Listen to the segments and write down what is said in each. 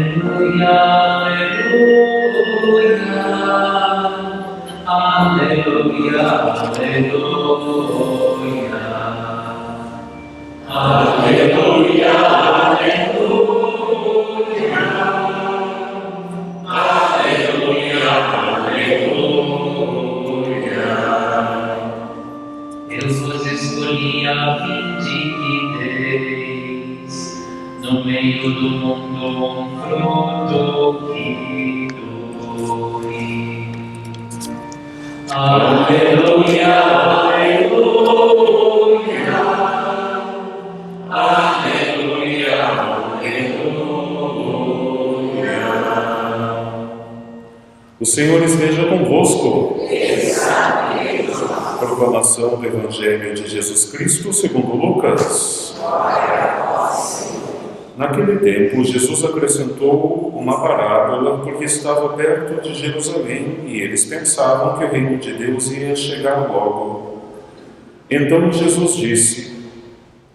Aleluia, aleluia, aleluia, aleluia, aleluia, aleluia, aleluia. Eu vos escolhi a fim de que deis no meio do mundo um fruto que dure. Aleluia, aleluia, aleluia, aleluia. O Senhor esteja convosco. Proclamação do Evangelho de Jesus Cristo segundo Lucas. Naquele tempo, Jesus acrescentou uma parábola porque estava perto de Jerusalém e eles pensavam que o reino de Deus ia chegar logo. Então Jesus disse: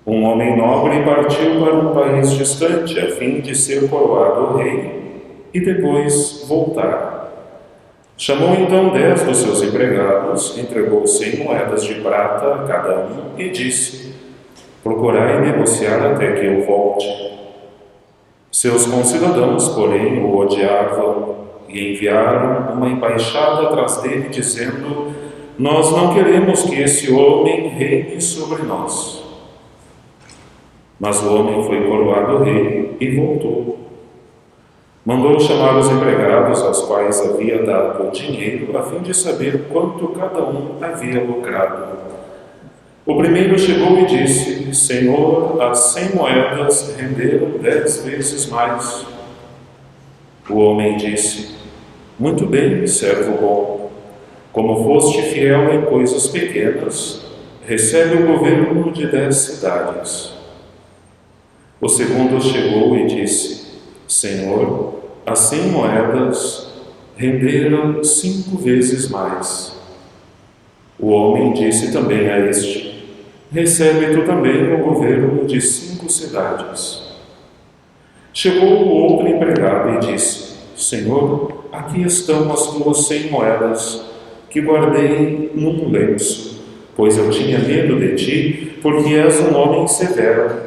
um homem nobre partiu para um país distante a fim de ser coroado rei e depois voltar. Chamou então 10 dos seus empregados, entregou 100 moedas de prata a cada um e disse: procurai negociar até que eu volte. Seus concidadãos, porém, o odiavam e enviaram uma embaixada atrás dele, dizendo: nós não queremos que esse homem reine sobre nós. Mas o homem foi coroado rei e voltou. Mandou chamar os empregados aos quais havia dado o dinheiro, a fim de saber quanto cada um havia lucrado. O primeiro chegou e disse: Senhor, as 100 moedas renderam 10 vezes mais. O homem disse: muito bem, servo bom. Como foste fiel em coisas pequenas, recebe o governo de 10 cidades. O segundo chegou e disse: Senhor, as 100 moedas renderam 5 vezes mais. O homem disse também a este: recebe tu também o governo de 5 cidades. Chegou o outro empregado e disse: Senhor, aqui estão as tuas 100 moedas, que guardei num lenço, pois eu tinha medo de ti, porque és um homem severo.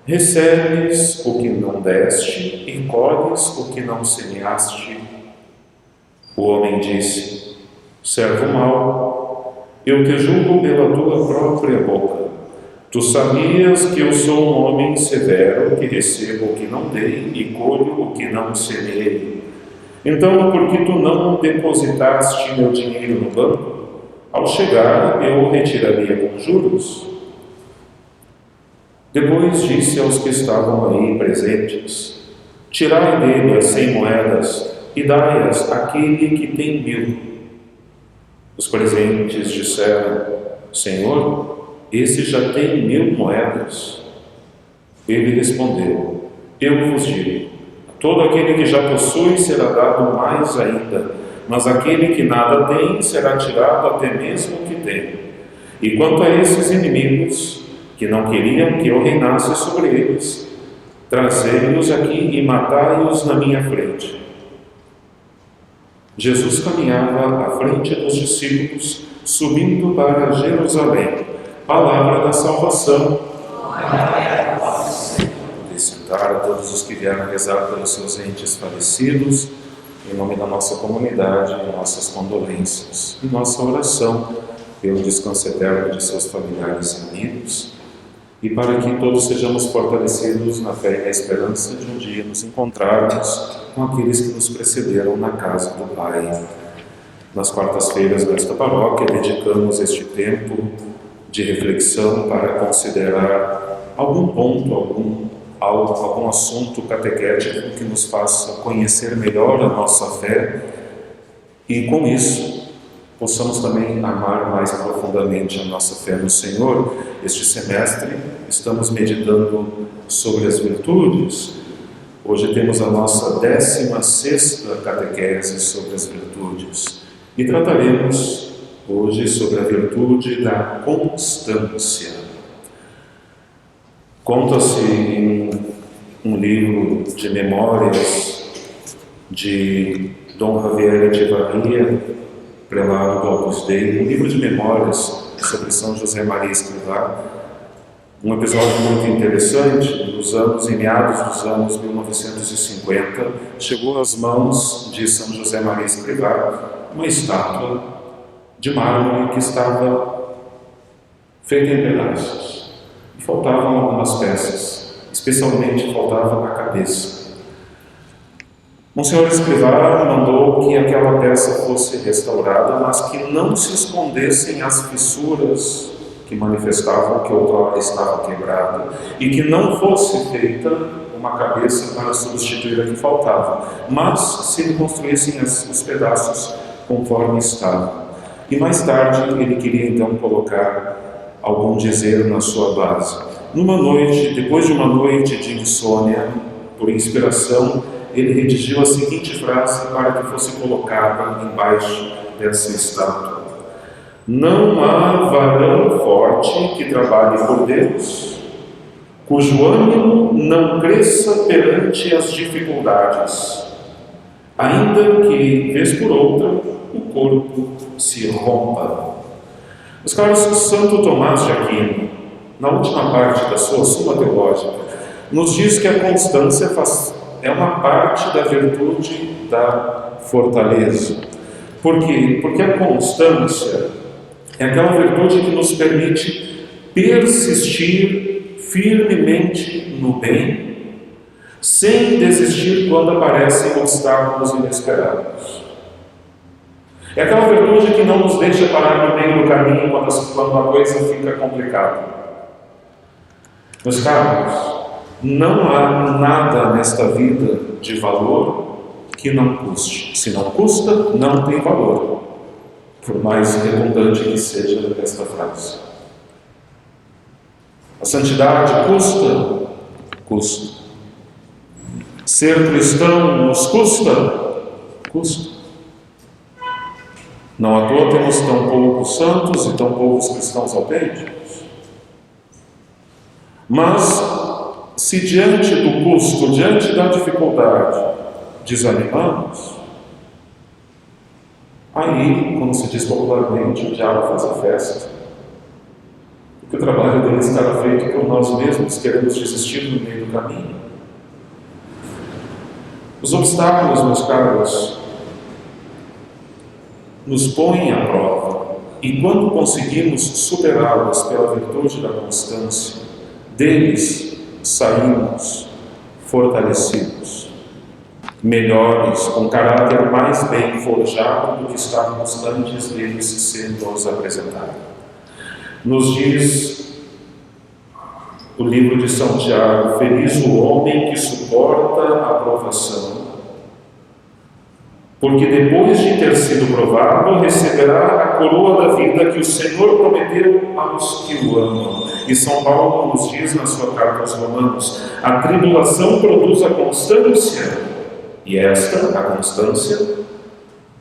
Recebes o que não deste e colhes o que não semeaste. O homem disse: servo mau, eu te julgo pela tua própria boca. Tu sabias que eu sou um homem severo, que recebo o que não dei e colho o que não semeei. Então, por que tu não depositaste meu dinheiro no banco? Ao chegar, eu o retiraria com juros. Depois disse aos que estavam aí presentes: tirai dele as 100 moedas e dai-as àquele que tem 1000. Os presentes disseram: Senhor, esse já tem 1000 moedas. Ele respondeu: eu vos digo, a todo aquele que já possui será dado mais ainda, mas aquele que nada tem será tirado até mesmo o que tem. E quanto a esses inimigos, que não queriam que eu reinasse sobre eles, trazei-os aqui e matai-os na minha frente. Jesus caminhava à frente dos discípulos, subindo para Jerusalém. Palavra da salvação. Podem sentar a todos os que vieram rezar pelos seus entes falecidos, em nome da nossa comunidade, nossas condolências e nossa oração pelo descanso eterno de seus familiares e amigos, e para que todos sejamos fortalecidos na fé e na esperança de um dia nos encontrarmos com aqueles que nos precederam na casa do Pai. Nas quartas-feiras desta paróquia, dedicamos este tempo de reflexão para considerar algum ponto, algum assunto catequético que nos faça conhecer melhor a nossa fé e, com isso, possamos também amar mais profundamente a nossa fé no Senhor. Este semestre estamos meditando sobre as virtudes. Hoje temos a nossa 16ª catequese sobre as virtudes e trataremos hoje sobre a virtude da constância. Conta-se em um livro de memórias de Dom Javier Echevarria, prelado do Opus Dei, um livro de memórias sobre São José Maria Escrivá, um episódio muito interessante. Em meados dos anos 1950, chegou às mãos de São José Maria Escrivá uma estátua de mármore que estava feita em pedaços. E faltavam algumas peças, especialmente faltava a cabeça. Monsenhor Escrivá mandou que aquela peça fosse restaurada, mas que não se escondessem as fissuras que manifestavam que outrora estava quebrada, e que não fosse feita uma cabeça para substituir a que faltava, mas se reconstruíssem os pedaços conforme estavam. E mais tarde ele queria então colocar algum dizer na sua base. Numa noite, depois de uma noite de insônia, por inspiração, ele redigiu a seguinte frase para que fosse colocada embaixo dessa estátua: não há varão forte que trabalhe por Deus, cujo ânimo não cresça perante as dificuldades, ainda que, vez por outra, o corpo se rompa. Meus caros, Santo Tomás de Aquino, na última parte da sua Suma Teológica, nos diz que a constância é uma parte da virtude da fortaleza. Por quê? Porque a constância é aquela virtude que nos permite persistir firmemente no bem, sem desistir quando aparecem obstáculos inesperados. É aquela virtude que não nos deixa parar no meio do caminho quando a coisa fica complicada. Meus caros, não há nada nesta vida de valor que não custe. Se não custa, não tem valor. Por mais redundante que seja esta frase. A santidade custa? Custa. Ser cristão nos custa? Custa. Não à toa temos tão poucos santos e tão poucos cristãos autênticos. Mas, se diante do custo, diante da dificuldade, desanimamos, aí, como se diz popularmente, o diabo faz a festa. Porque o trabalho dele estará feito por nós mesmos, queremos desistir no meio do caminho. Os obstáculos, meus caros, nos põem à prova, e quando conseguimos superá-los pela virtude da constância, deles saímos fortalecidos, melhores, com caráter mais bem forjado do que estávamos antes deles sendo nos apresentados. Nos diz o livro de São Tiago: feliz o homem que suporta a provação, porque depois de ter sido provado, receberá a coroa da vida que o Senhor prometeu aos que o amam. E São Paulo nos diz na sua carta aos Romanos: a tribulação produz a constância, e esta, a constância,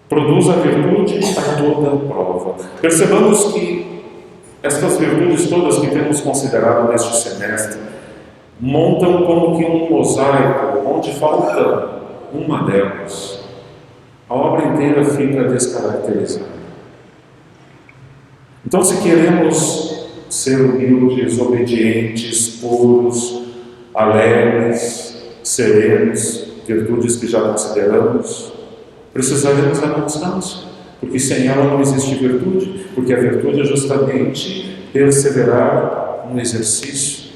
produz a virtude a toda prova. Percebamos que estas virtudes todas que temos considerado neste semestre montam como que um mosaico, onde falta uma delas. A obra inteira fica descaracterizada. Então, se queremos ser humildes, obedientes, puros, alegres, serenos, virtudes que já consideramos, precisaremos da constância, porque sem ela não existe virtude, porque a virtude é justamente perseverar no exercício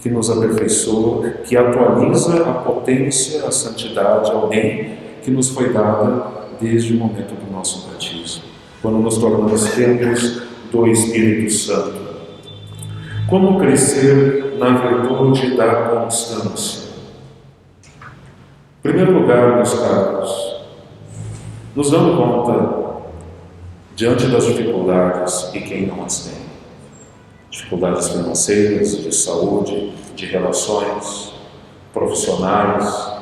que nos aperfeiçoa, que atualiza a potência, a santidade, ao bem que nos foi dada desde o momento do nosso batismo, quando nos tornamos templos do Espírito Santo. Como crescer na virtude da constância? Em primeiro lugar, meus caros, nos dando conta, diante das dificuldades, e quem não as tem, dificuldades financeiras, de saúde, de relações, profissionais,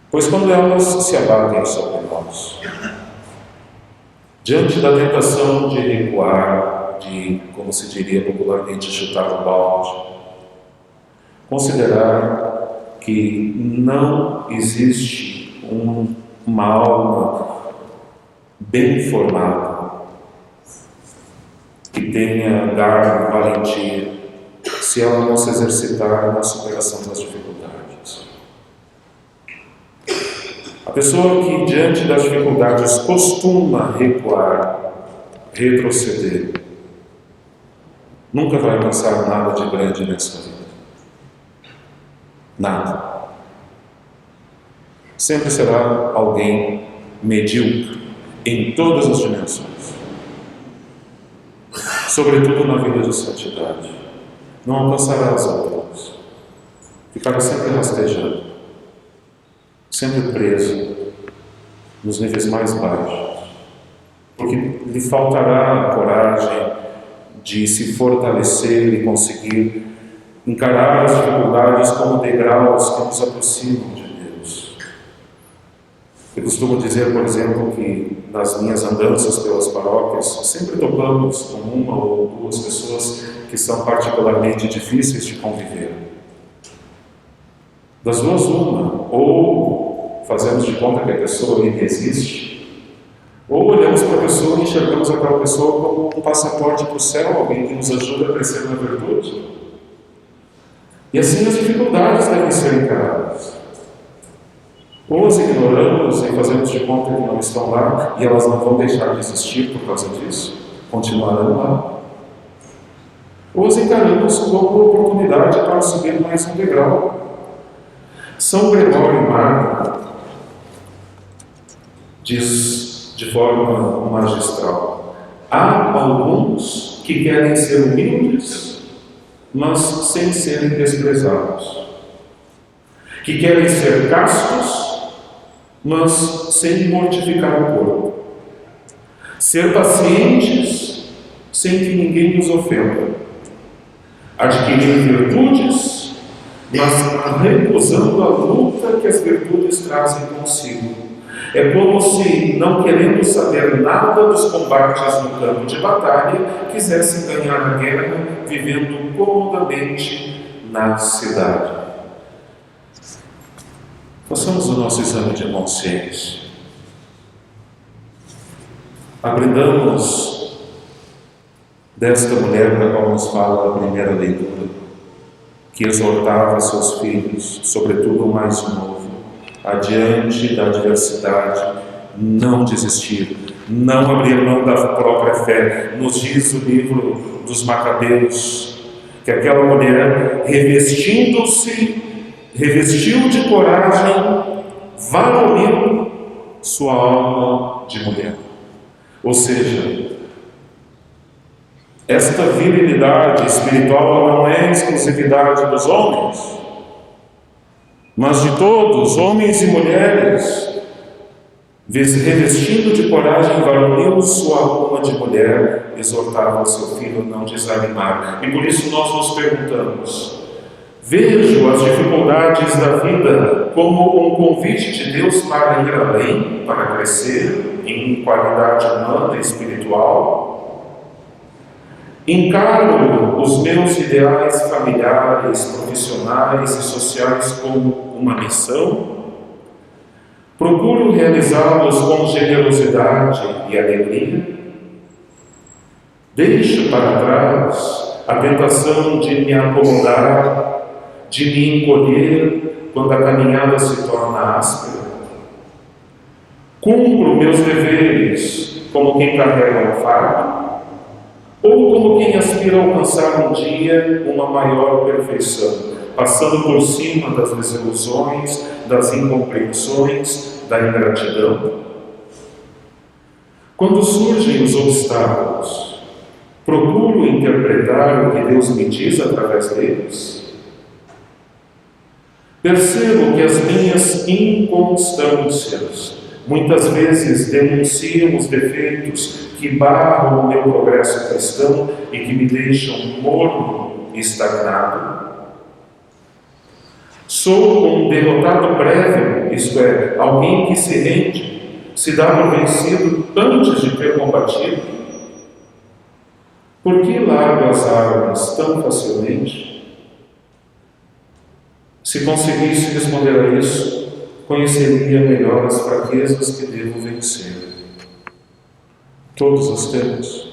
pois quando elas se abatem sobre nós, diante da tentação de recuar, de, como se diria popularmente, chutar o balde, considerar que não existe uma alma bem formada, que tenha garra, valentia, se ela não se exercitar na superação das dificuldades. A pessoa que diante das dificuldades costuma recuar, retroceder, nunca vai alcançar nada de grande nessa vida. Nada. Sempre será alguém medíocre em todas as dimensões. Sobretudo na vida de santidade. Não alcançará as alturas. Ficará sempre rastejando. Sempre preso nos níveis mais baixos. Porque lhe faltará a coragem de se fortalecer e conseguir encarar as dificuldades como degraus que nos aproximam de Deus. Eu costumo dizer, por exemplo, que nas minhas andanças pelas paróquias, sempre topamos com uma ou duas pessoas que são particularmente difíceis de conviver. Das duas, uma, ou fazemos de conta que a pessoa nem existe, ou olhamos para a pessoa e enxergamos aquela pessoa como um passaporte para o céu, alguém que nos ajuda a crescer na virtude. E assim as dificuldades devem ser encaradas. Ou as ignoramos e fazemos de conta que não estão lá, e elas não vão deixar de existir por causa disso, continuarão lá. Ou as encaramos como oportunidade para subir mais um degrau. São Gregório Magno diz de forma magistral: há alguns que querem ser humildes, mas sem serem desprezados, que querem ser castos, mas sem mortificar o corpo, ser pacientes sem que ninguém os ofenda, adquirir virtudes, mas recusando a luta que as virtudes trazem consigo. É como se, não querendo saber nada dos combates no campo de batalha, quisessem ganhar a guerra vivendo comodamente na cidade. Façamos o nosso exame de consciência. Aprendamos desta mulher da qual nos fala a primeira leitura, que exortava seus filhos, sobretudo o mais novo, adiante da adversidade, não desistir, não abrir mão da própria fé. Nos diz o livro dos Macabeus que aquela mulher, revestiu de coragem varonil sua alma de mulher. Ou seja, esta virilidade espiritual não é exclusividade dos homens, mas de todos, homens e mulheres, revestindo de coragem varonil sua alma de mulher, exortava o seu filho a não desanimar. E por isso nós nos perguntamos: vejo as dificuldades da vida como um convite de Deus para ir além, para crescer em qualidade humana e espiritual? Encaro os meus ideais familiares, profissionais e sociais como uma missão? Procuro realizá-los com generosidade e alegria? Deixo para trás a tentação de me acomodar, de me encolher quando a caminhada se torna áspera? Cumpro meus deveres como quem carrega um fardo? Ou como quem aspira a alcançar um dia uma maior perfeição, passando por cima das desilusões, das incompreensões, da ingratidão? Quando surgem os obstáculos, procuro interpretar o que Deus me diz através deles? Percebo que as minhas inconstâncias muitas vezes denunciam os defeitos que barram o meu progresso cristão e que me deixam morno e estagnado. Sou um derrotado prévio, isto é, alguém que se rende, se dá por vencido antes de ter combatido. Por que largo as armas tão facilmente? Se conseguisse responder a isso, conheceria melhor as fraquezas que devo vencer. Todos as temos.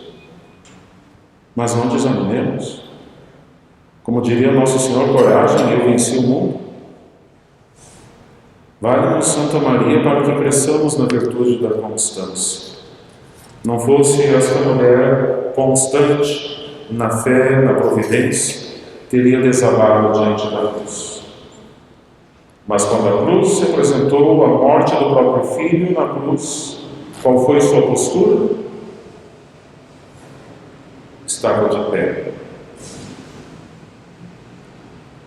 Mas não desanimemos. Como diria Nosso Senhor, coragem, eu venci o mundo. Vale-nos Santa Maria para que cresçamos na virtude da constância. Não fosse esta mulher constante na fé, na providência, teria desabado diante da cruz. Mas quando a cruz representou a morte do próprio filho na cruz, qual foi sua postura? Estava de pé.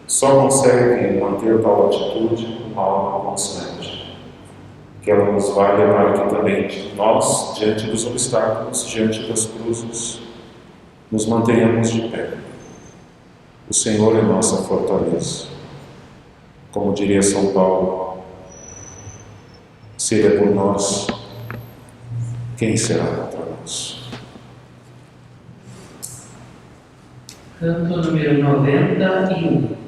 Só consegue manter tal atitude uma alma constante, que ela nos valha para que também nós, diante dos obstáculos, diante das cruzes, nos mantenhamos de pé. O Senhor é nossa fortaleza. Como diria São Paulo, se Ele é por nós, quem será contra nós? Canto número 91.